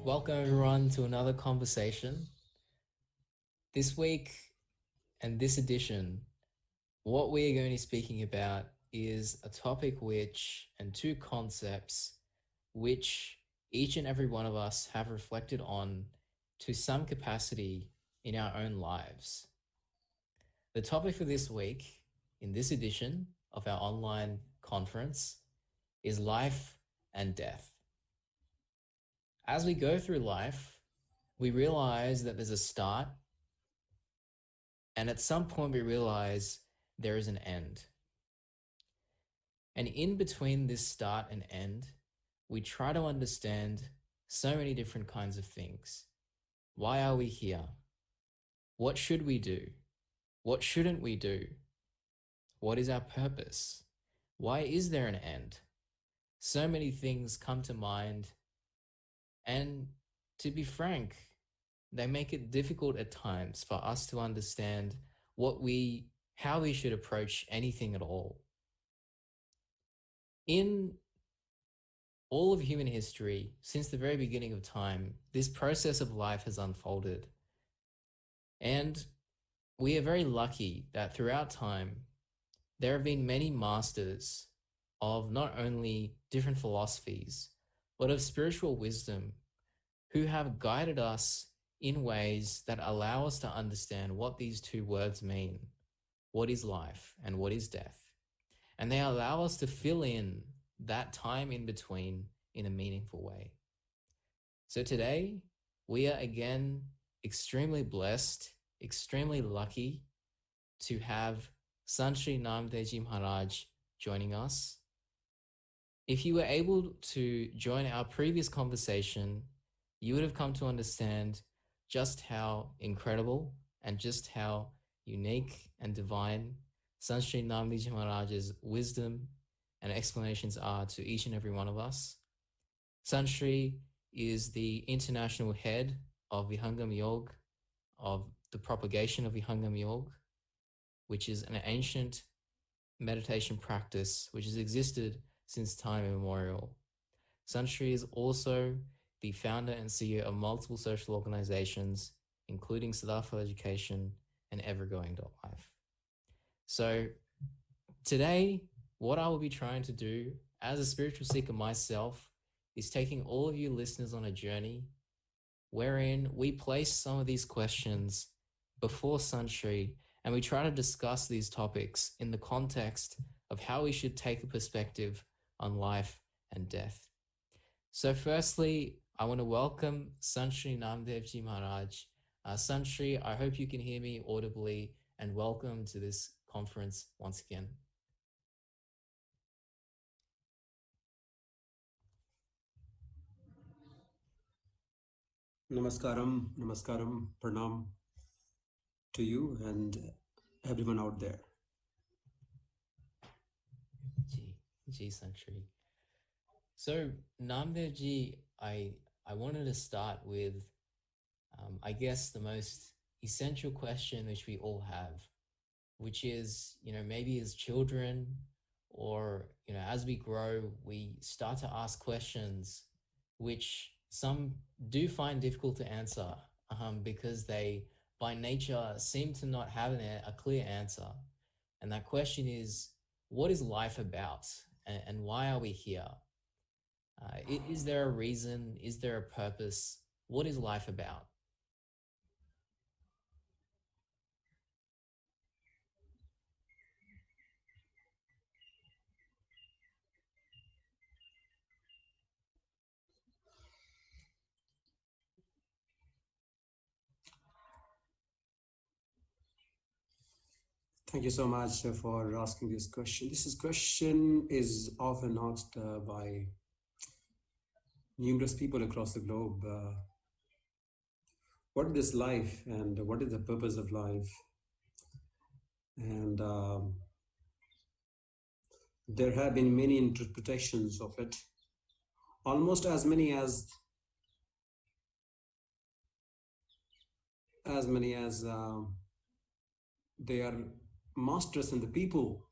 Welcome everyone to another conversation. This week and this edition, what we are going to be speaking about is a topic and two concepts which each and every one of us have reflected on to some capacity in our own lives. The topic for this week, in this edition of our online conference, is life and death. As we go through life, we realize that there's a start, and at some point we realize there is an end. And in between this start and end, we try to understand so many different kinds of things. Why are we here? What should we do? What shouldn't we do? What is our purpose? Why is there an end? So many things come to mind, and to be frank, they make it difficult at times for us to understand how we should approach anything at all. In all of human history, since the very beginning of time, this process of life has unfolded. And we are very lucky that throughout time, there have been many masters of not only different philosophies, but of spiritual wisdom who have guided us in ways that allow us to understand what these two words mean. What is life and what is death? And they allow us to fill in that time in between in a meaningful way. So today, we are again extremely blessed, extremely lucky to have Sant Shri Naamdeo Maharaj joining us. If you were able to join our previous conversation, you would have come to understand just how incredible and just how unique and divine Sant Shri Naamdeo Maharaj's wisdom and explanations are to each and every one of us. Sant Shri is the international head of Vihangam Yoga, of the propagation of Vihangam Yoga, which is an ancient meditation practice which has existed since time immemorial. Sant Shri is also the founder and CEO of multiple social organizations, including Siddhartha Education and Evergoing.life. So today, what I will be trying to do as a spiritual seeker myself is taking all of you listeners on a journey wherein we place some of these questions before Sant Shri, and we try to discuss these topics in the context of how we should take a perspective on life and death. So firstly, I want to welcome Sant Shri Naamdeo Maharaj. Sant Shri, I hope you can hear me audibly, and welcome to this conference once again. Namaskaram, namaskaram, pranam to you and everyone out there. Ji Sant Shri. So Naamdeo Ji, I wanted to start with, I guess, the most essential question which we all have, which is, maybe as children or, as we grow, we start to ask questions which some do find difficult to answer because they, by nature, seem to not have a clear answer. And that question is, what is life about? And why are we here? Is there a reason? Is there a purpose? What is life about? Thank you so much for asking this question. This question is often asked by numerous people across the globe. What is life and what is the purpose of life? And there have been many interpretations of it, almost as many as they are masters and the people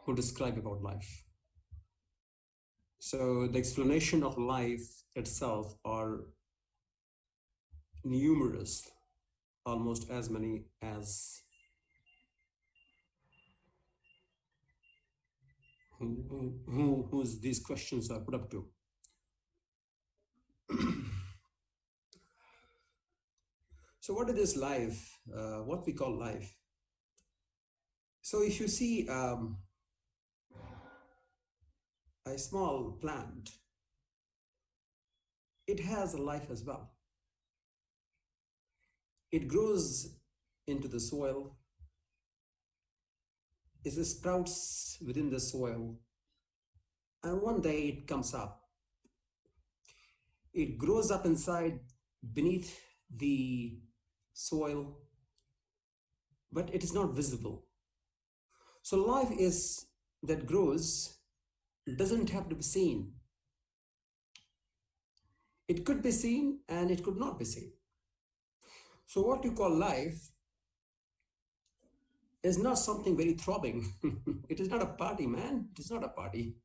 who describe about life. So the explanation of life itself are numerous, almost as many as whose these questions are put up to. So what is this life? What we call life? So if you see a small plant, it has a life as well. It grows into the soil, it sprouts within the soil, and one day it comes up. It grows up inside beneath the soil, but it is not visible. So life is that grows doesn't have to be seen. It could be seen and it could not be seen. So what you call life is not something very throbbing. It is not a party, man. It is not a party.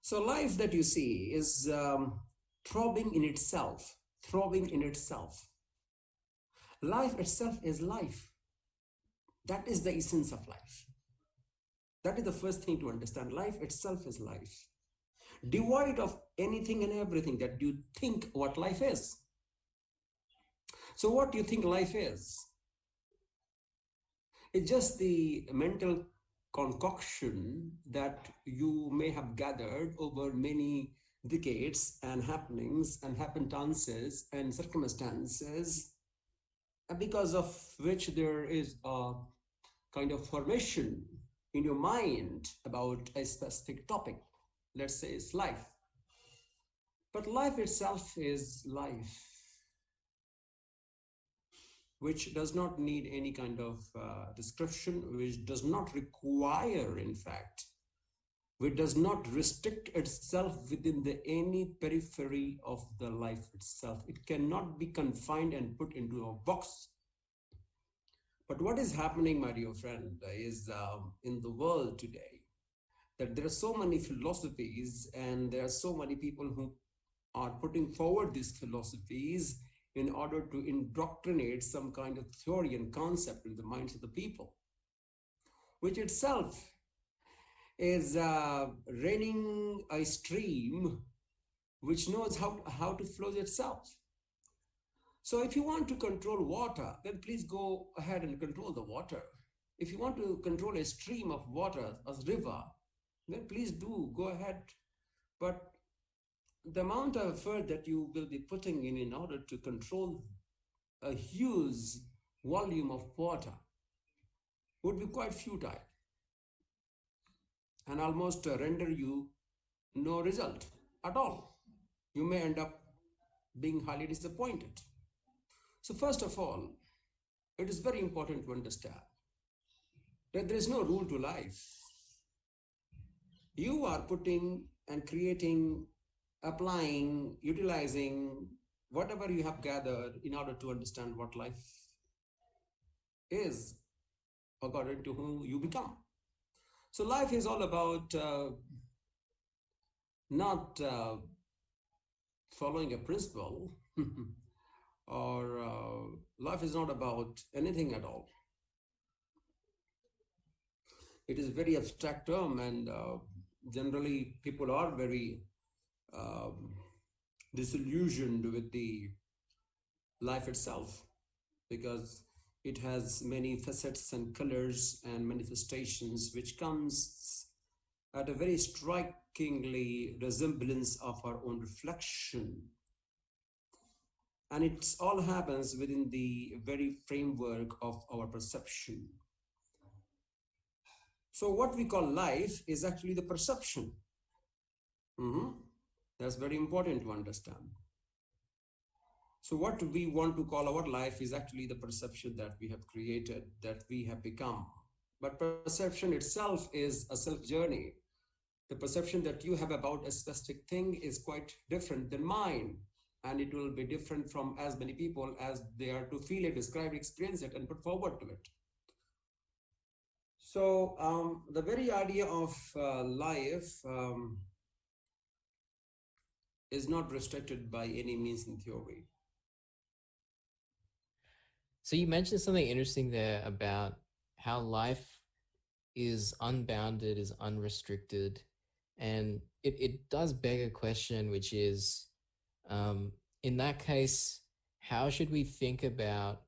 So life that you see is throbbing in itself, throbbing in itself. Life itself is life. That is the essence of life. That is the first thing to understand. Life itself is life. Devoid of anything and everything that you think what life is. So what do you think life is? It's just the mental concoction that you may have gathered over many decades and happenings and happenstances and circumstances, because of which there is a kind of formation in your mind about a specific topic. Let's say it's life. But life itself is life, which does not need any kind of description, which does not require, in fact, which does not restrict itself within any periphery of the life itself. It cannot be confined and put into a box. But what is happening, my dear friend, is in the world today, that there are so many philosophies and there are so many people who are putting forward these philosophies in order to indoctrinate some kind of theory and concept in the minds of the people, which itself is raining a stream which knows how to flow itself. So if you want to control water, then please go ahead and control the water. If you want to control a stream of water, a river, then please do go ahead. But the amount of effort that you will be putting in order to control a huge volume of water would be quite futile and almost render you no result at all. You may end up being highly disappointed. So first of all, it is very important to understand that there is no rule to life. You are putting and creating, applying, utilizing whatever you have gathered in order to understand what life is according to who you become. So life is all about not following a principle or life is not about anything at all. It is a very abstract term, and generally people are very disillusioned with the life itself because it has many facets and colors and manifestations which comes at a very strikingly resemblance of our own reflection. And it all happens within the very framework of our perception. So what we call life is actually the perception. That's very important to understand. So what we want to call our life is actually the perception that we have created, that we have become. But perception itself is a self-journey. The perception that you have about a specific thing is quite different than mine. And it will be different from as many people as they are to feel it, describe it, experience it, and put forward to it. So the very idea of life is not restricted by any means in theory. So you mentioned something interesting there about how life is unbounded, is unrestricted. And it does beg a question, which is, in that case, how should we think about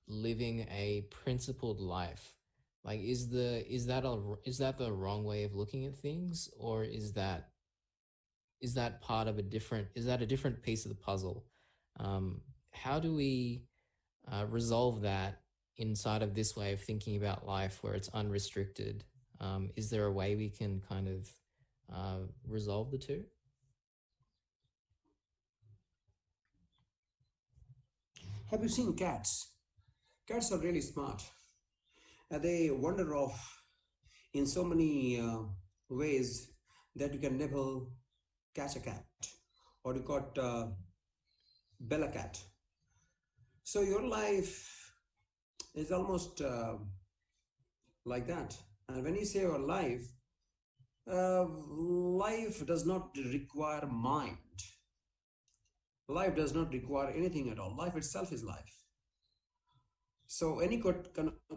living a principled life? Like, is that the wrong way of looking at things, or is that part of a different, is that a different piece of the puzzle? How do we resolve that inside of this way of thinking about life where it's unrestricted? Is there a way we can kind of resolve the two? Have you seen cats? Cats are really smart. They wander off in so many ways that you can never catch a cat, or you got bella cat. So your life is almost like that. And when you say your life, life does not require mind. Life does not require anything at all. Life itself is life. So any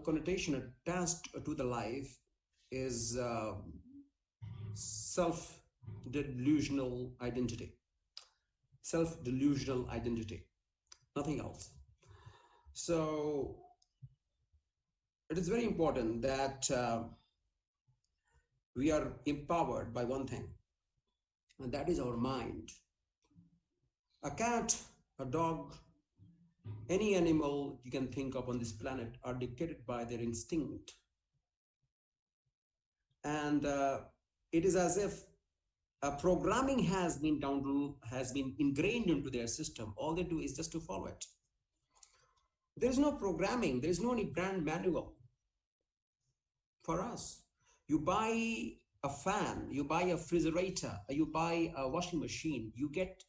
connotation attached to the life is self-delusional identity. Self-delusional identity, nothing else. So it is very important that we are empowered by one thing, and that is our mind. A cat, a dog, any animal you can think of on this planet are dictated by their instinct. And it is as if programming has been ingrained into their system. All they do is just to follow it. There is no programming. There is no any brand manual for us. You buy a fan, you buy a refrigerator, you buy a washing machine, you get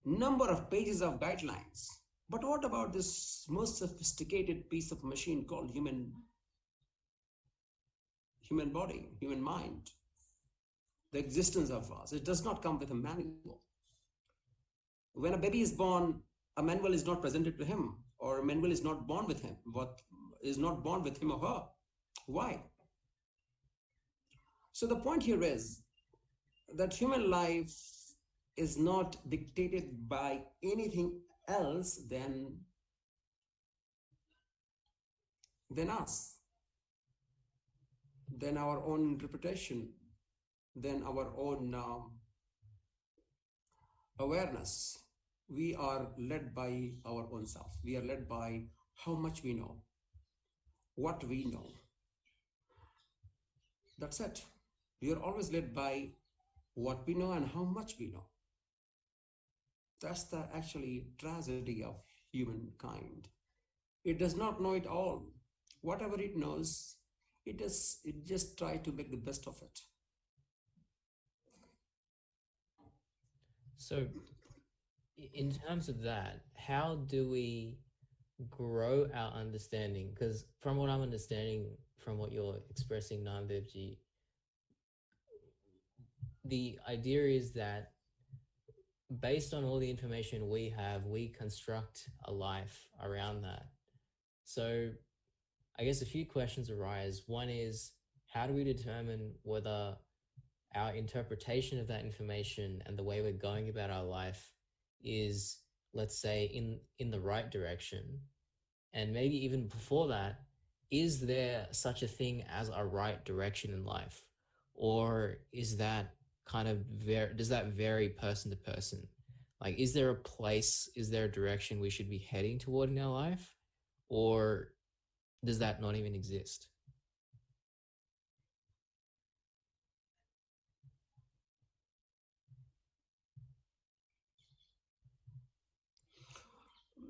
number of pages of guidelines. But what about this most sophisticated piece of machine called human body, human mind? The existence of us, it does not come with a manual. When a baby is born, a manual is not presented to him, or a manual is not born with him. What is not born with him or her? Why? So the point here is that human life is not dictated by anything else than us, than our own interpretation, than our own awareness. We are led by our own self. We are led by how much we know, what we know. That's it. We are always led by what we know and how much we know. That's the actually tragedy of humankind. It does not know it all. Whatever it knows, it just try to make the best of it. So in terms of that, how do we grow our understanding? Because from what I'm understanding, from what you're expressing, Namdevji, the idea is that based on all the information we have, we construct a life around that. So I guess a few questions arise. One is, how do we determine whether our interpretation of that information and the way we're going about our life is, let's say, in the right direction? And maybe even before that, is there such a thing as a right direction in life? Or is that kind of does that vary person to person? Like, is there a place, is there a direction we should be heading toward in our life? Or does that not even exist?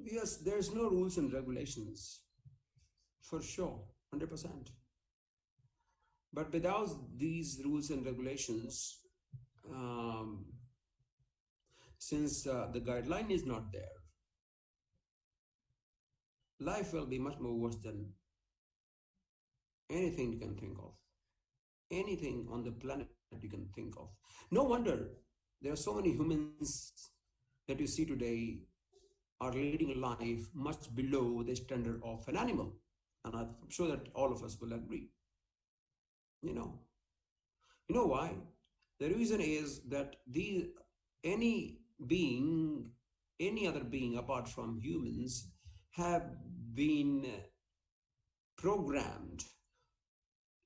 Yes, there's no rules and regulations, for sure, 100%. But without these rules and regulations, since the guideline is not there, life will be much more worse than anything you can think of. Anything on the planet you can think of. No wonder There are so many humans that you see today are leading a life much below the standard of an animal. And I'm sure that all of us will agree. You know, you know why? The reason is that any being, any other being apart from humans, have been programmed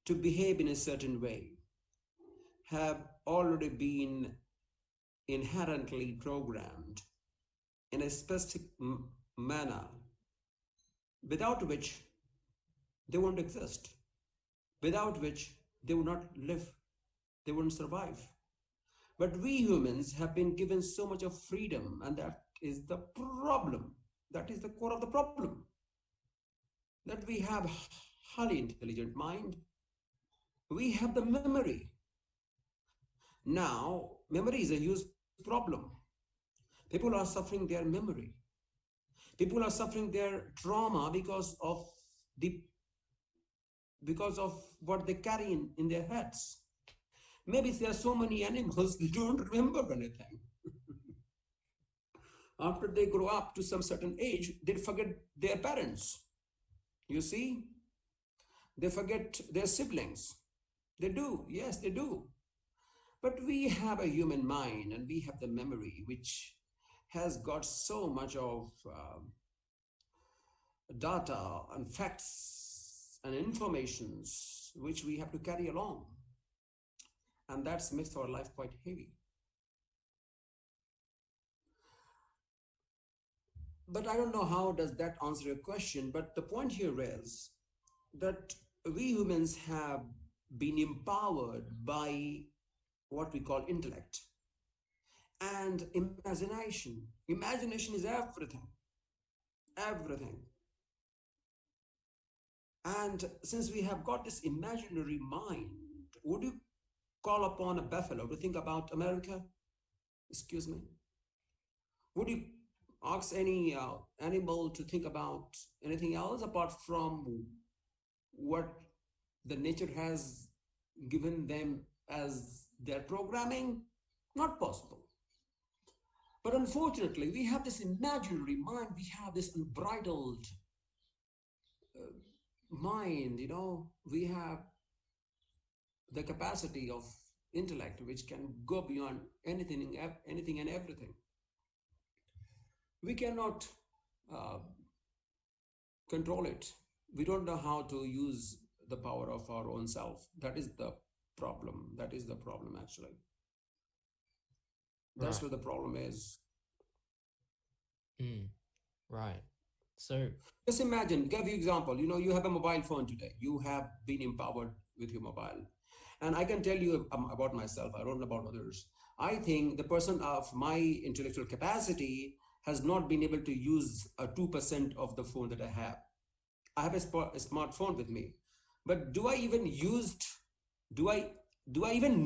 to behave in a certain way, have already been inherently programmed in a specific manner, without which they won't exist, without which they would not live, they wouldn't survive. But we humans have been given so much of freedom, and that is the problem. That is the core of the problem. That we have highly intelligent mind. We have the memory. Now, memory is a huge problem. People are suffering their memory. People are suffering their trauma because of what they carry in their heads. Maybe there are so many animals they don't remember anything. After they grow up to some certain age, they forget their parents. You see, they forget their siblings. They do, yes, they do. But we have a human mind, and we have the memory, which has got so much of data and facts and informations which we have to carry along. And that makes our life quite heavy. But I don't know how does that answer your question. But the point here is that we humans have been empowered by what we call intellect and imagination. Imagination is everything. Everything. And since we have got this imaginary mind, would you call upon a buffalo to think about America? Excuse me. Would you ask any animal to think about anything else apart from what the nature has given them as their programming? Not possible. But unfortunately, we have this imaginary mind, we have this unbridled mind, we have the capacity of intellect which can go beyond anything and everything. We cannot control it. We don't know how to use the power of our own self. That is the problem. That is the problem, actually. That's Right. where the problem is. Right. So Just imagine, give you example, you have a mobile phone today. You have been empowered with your mobile. And I can tell you about myself. I don't know about others. I think the person of my intellectual capacity has not been able to use a 2% of the phone that I have. I have a smartphone with me, but do I even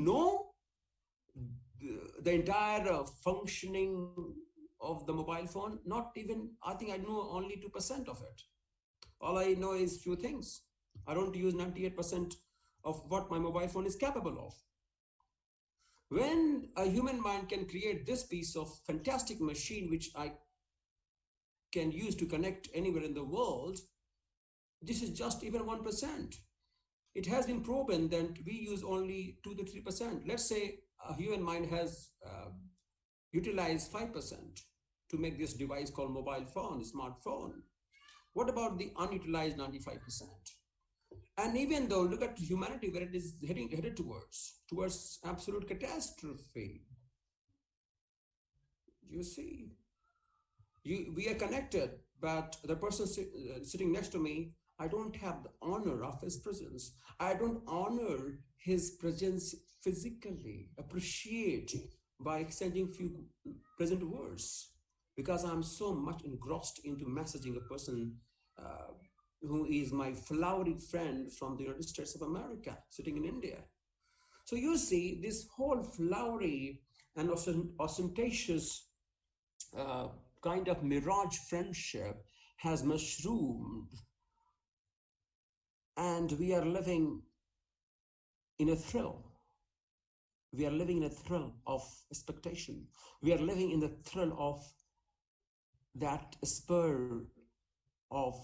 know the entire functioning of the mobile phone? Not even. I think I know only 2% of it. All I know is few things. I don't use 98% of what my mobile phone is capable of. When a human mind can create this piece of fantastic machine, which I can use to connect anywhere in the world, this is just even 1%. It has been proven that we use only 2 to 3%. Let's say a human mind has utilized 5% to make this device called mobile phone, smartphone. What about the unutilized 95%? And even though, look at humanity where it is headed towards absolute catastrophe. You see, we are connected, but the person sitting next to me, I don't have the honor of his presence. I don't honor his presence physically, appreciate by exchanging few pleasant words, because I'm so much engrossed into messaging a person who is my flowery friend from the United States of America, sitting in India. So you see, this whole flowery and ostentatious kind of mirage friendship has mushroomed, and we are living in a thrill We are living in a thrill of expectation. We are living in the thrill of that spur of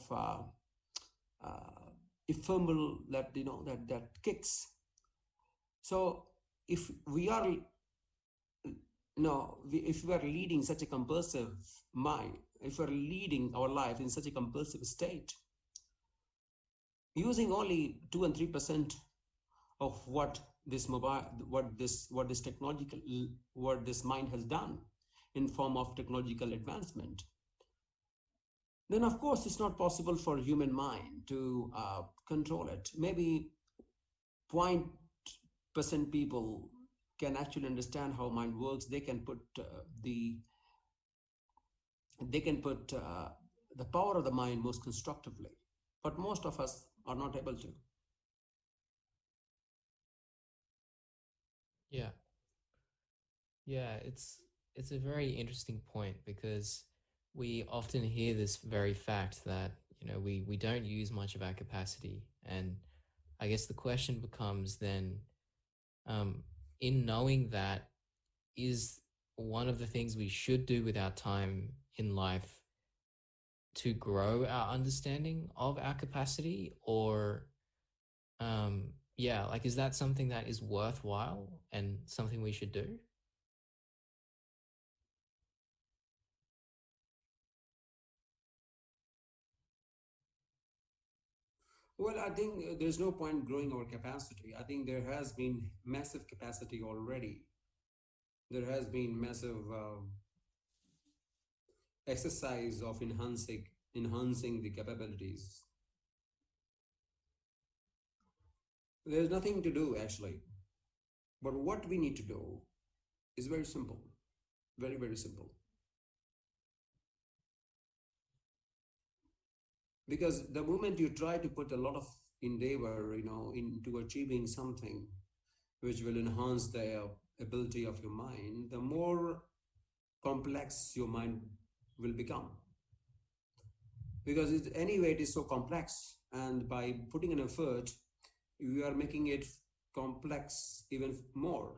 ephemeral, that that kicks. So if we are if we are leading such a compulsive mind, if we are leading our life in such a compulsive state, using only 2 and 3% of what this mind has done in form of technological advancement, then of course it's not possible for human mind to control it. Maybe 0.% people can actually understand how mind works. They can put the power of the mind most constructively, but most of us are not able to. Yeah. Yeah, it's a very interesting point, because we often hear this very fact that, we don't use much of our capacity. And I guess the question becomes then, in knowing that, is one of the things we should do with our time in life to grow our understanding of our capacity? Or yeah, like, is that something that is worthwhile and something we should do? Well, I think there's no point growing our capacity. I think there has been massive capacity already. There has been massive exercise of enhancing the capabilities. There's nothing to do actually. But what we need to do is very simple. Very, very simple. Because the moment you try to put a lot of endeavor, into achieving something which will enhance the ability of your mind, the more complex your mind will become. Because anyway, it is so complex, and by putting an effort, you are making it complex even more.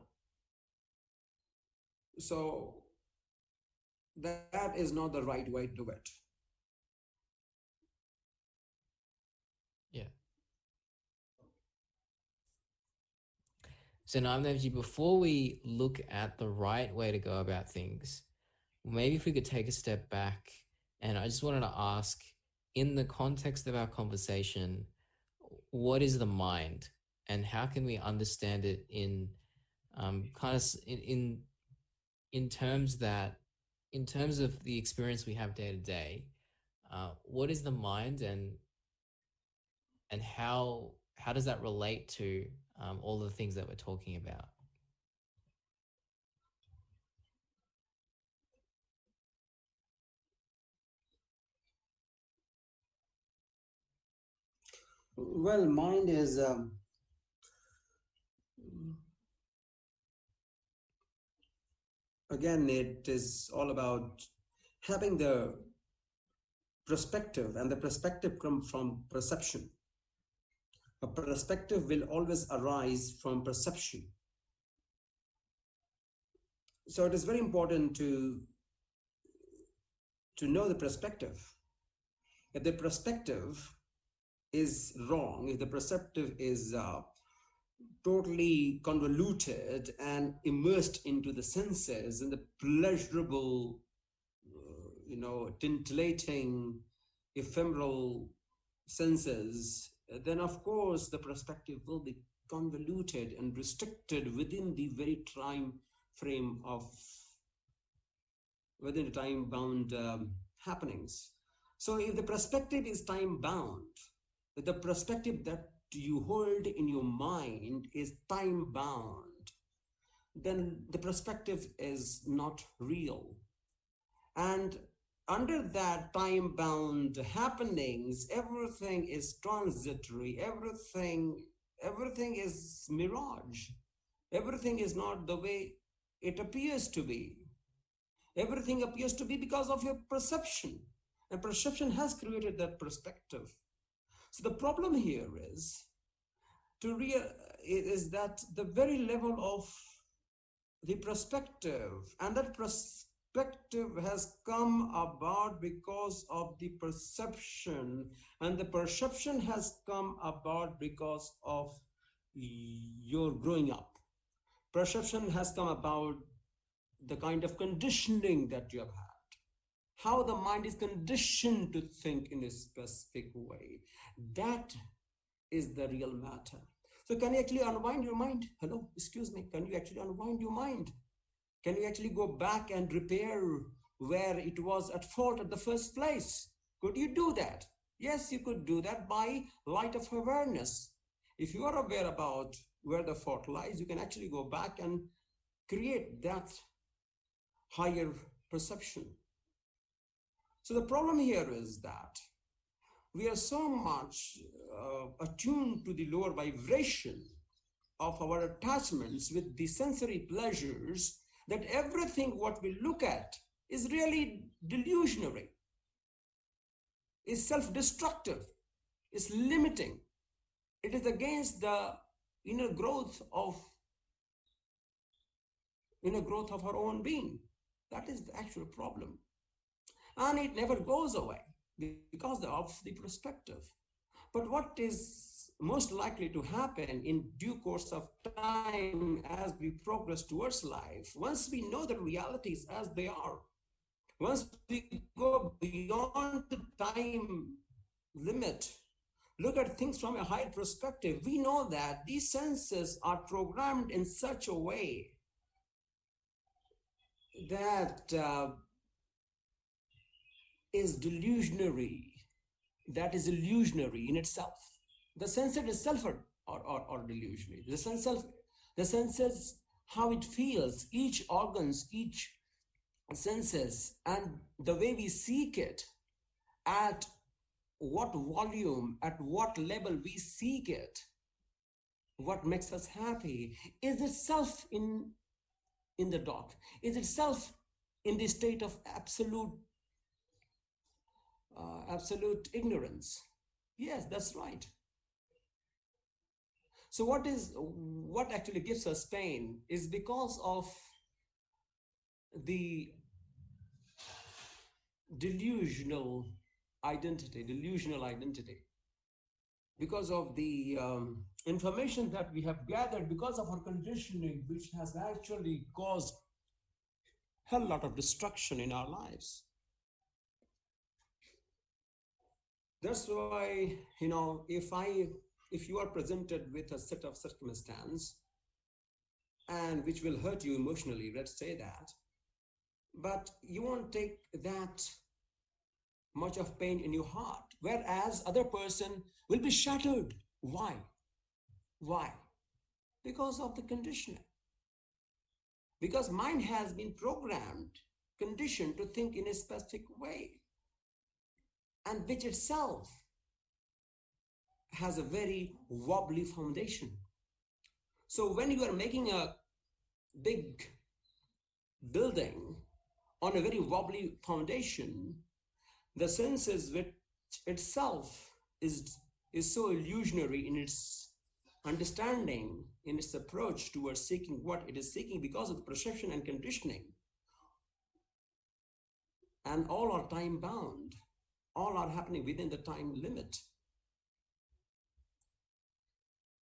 So that is not the right way to do it. Yeah. So Namdevji, before we look at the right way to go about things, maybe if we could take a step back, and I just wanted to ask, in the context of our conversation, what is the mind, and how can we understand it in kind of in terms of the experience we have day to day? What is the mind, and how does that relate to all the things that we're talking about? Well, mind is again, it is all about having the perspective, and the perspective comes from perception. A perspective will always arise from perception. So it is very important to know the perspective. If the perspective is wrong, if the perspective is totally convoluted and immersed into the senses and the pleasurable, tintillating, ephemeral senses, then of course the perspective will be convoluted and restricted within the very time frame of, within the time bound happenings. So if the perspective is time bound, the perspective that you hold in your mind is time bound, then the perspective is not real. And under that time bound happenings, everything is transitory, everything is mirage, everything is not the way it appears to be. Everything appears to be because of your perception, and perception has created that perspective. So the problem here is that the very level of the perspective, and that perspective has come about because of the perception, and the perception has come about because of your growing up. Perception has come about the kind of conditioning that you have had, how the mind is conditioned to think in a specific way. That is the real matter. So can you actually unwind your mind? Hello, excuse me. Can you actually unwind your mind? Can you actually go back and repair where it was at fault at the first place? Could you do that? Yes, you could do that by light of awareness. If you are aware about where the fault lies, you can actually go back and create that higher perception. So the problem here is that we are so much attuned to the lower vibration of our attachments with the sensory pleasures that everything what we look at is really delusionary, is self-destructive, is limiting. It is against the inner growth of our own being. That is the actual problem. And it never goes away because of the perspective. But what is most likely to happen in due course of time as we progress towards life, once we know the realities as they are, once we go beyond the time limit, look at things from a higher perspective, we know that these senses are programmed in such a way that is delusionary, that is illusionary in itself. The sense itself are delusionary. The senses, how it feels, each organs, each senses, and the way we seek it, at what volume, at what level we seek it, what makes us happy, is itself in the dark, is itself in the state of absolute ignorance. Yes, that's right. So what actually gives us pain is because of the delusional identity, because of the information that we have gathered, because of our conditioning, which has actually caused a hell lot of destruction in our lives. That's why, if you are presented with a set of circumstance and which will hurt you emotionally, let's say that, but you won't take that much of pain in your heart, whereas other person will be shattered. Why? Because of the conditioning. Because mind has been programmed, conditioned to think in a specific way, and which itself has a very wobbly foundation. So when you are making a big building on a very wobbly foundation, the senses which itself is so illusionary in its understanding, in its approach towards seeking what it is seeking, because of the perception and conditioning. And all are time bound. All are happening within the time limit.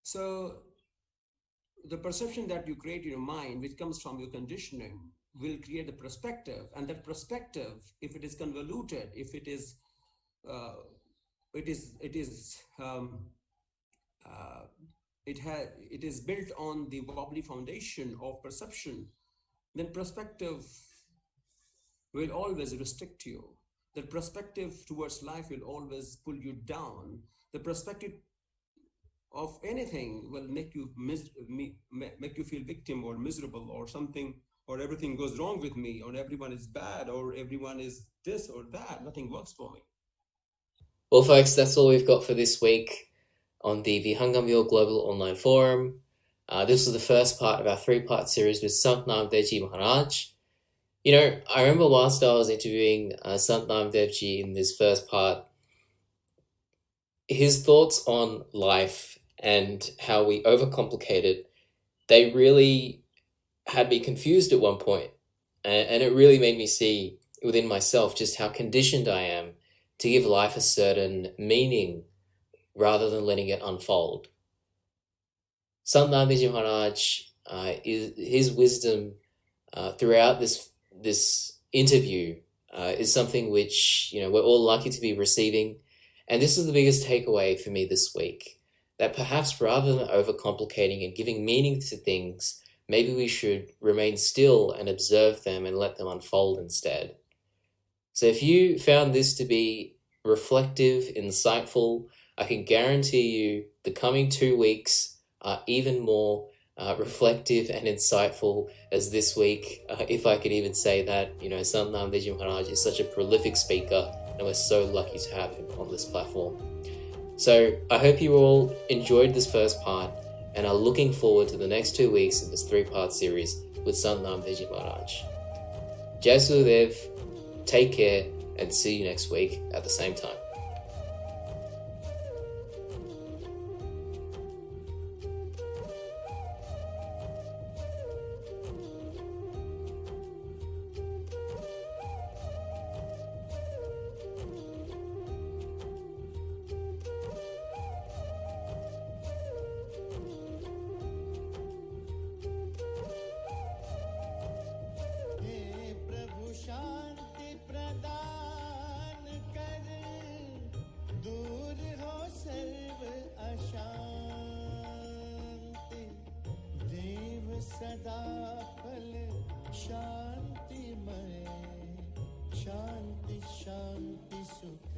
So the perception that you create in your mind, which comes from your conditioning, will create the perspective. And that perspective, if it is convoluted, if it is it is built on the wobbly foundation of perception, then perspective will always restrict you. The perspective towards life will always pull you down. The perspective of anything will make you feel victim or miserable or something, or everything goes wrong with me, or everyone is bad, or everyone is this or that. Nothing works for me. Well, folks, that's all we've got for this week on the Vihangam Global Online Forum. This was the first part of our 3-part series with Sant Naamdeo Maharaj. I remember whilst I was interviewing Sant Naamdeo in this first part, his thoughts on life and how we overcomplicate it, they really had me confused at one point, and it really made me see within myself just how conditioned I am to give life a certain meaning rather than letting it unfold. Sant Naamdeo Maharaj, his wisdom throughout this interview is something which we're all lucky to be receiving, and this is the biggest takeaway for me this week. That perhaps rather than overcomplicating and giving meaning to things, maybe we should remain still and observe them and let them unfold instead. So if you found this to be reflective, insightful, I can guarantee you the coming 2 weeks are even more reflective and insightful as this week, if I could even say that. Sant Naamdeo Maharaj is such a prolific speaker, and we're so lucky to have him on this platform. So I hope you all enjoyed this first part and are looking forward to the next 2 weeks of this 3-part series with Sant Naamdeo Maharaj. Jai Sudev, take care, and see you next week at the same time. सदा फल शांतिमय, शांति शांति सुख